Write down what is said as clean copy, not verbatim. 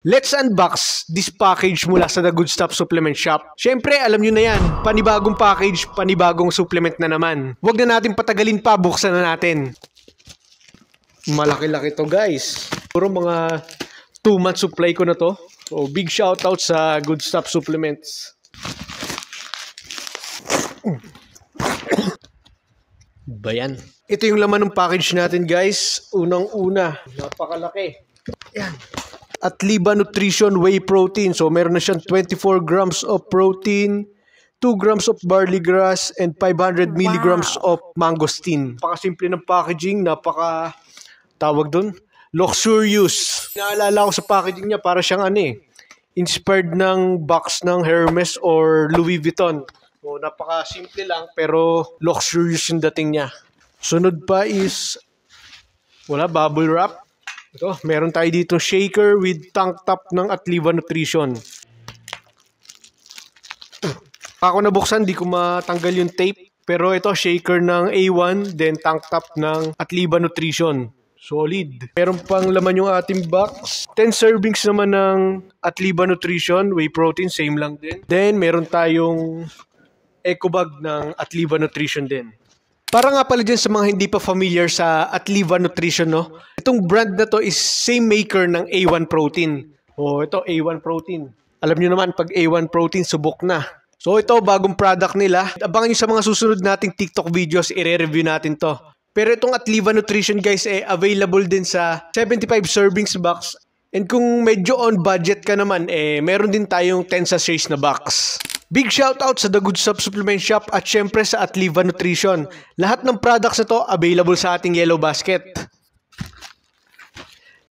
Let's unbox this package mula sa The Good Stuff Supplement Shop. Siyempre, alam nyo na yan, panibagong package, panibagong supplement na naman. Huwag na natin patagalin pa, buksan na natin. Malaki-laki to guys. Puro mga 2-month supply ko na to. So, big shoutout sa Good Stuff Supplements. Bayan. Ito yung laman ng package natin guys. Unang-una, napakalaki. Yan. Atliba Nutrition Whey Protein. So, meron na siyang 24 grams of protein, 2 grams of barley grass, and 500 milligrams of mangosteen. Napakasimple ng packaging, tawag dun, luxurious. Naalala ko sa packaging niya, para siyang inspired ng box ng Hermes or Louis Vuitton. So, napakasimple lang, pero luxurious yung dating niya. Sunod pa is, bubble wrap. Ito, meron tayo dito shaker with tank top ng Atliba Nutrition. Ako nabuksan, di ko matanggal yung tape. Pero ito, shaker ng A1, then tank top ng Atliba Nutrition. Solid. Meron pang laman yung ating box. 10 servings naman ng Atliba Nutrition, whey protein, same lang din. Then, meron tayong eco bag ng Atliba Nutrition din. Para nga pala dyan sa mga hindi pa familiar sa Atliba Nutrition, no? Itong brand na to is same maker ng A1 Protein. Oh, ito A1 Protein. Alam nyo naman, pag A1 Protein, subok na. So ito, bagong product nila. Abangan nyo sa mga susunod nating TikTok videos, i-review natin to. Pero itong Atliba Nutrition guys, available din sa 75 servings box. And kung medyo on budget ka naman, meron din tayong 10 sachets na box. Big shoutout sa The Good Stuff Supplement Shop at syempre sa Atliba Nutrition. Lahat ng products na to available sa ating Yellow Basket.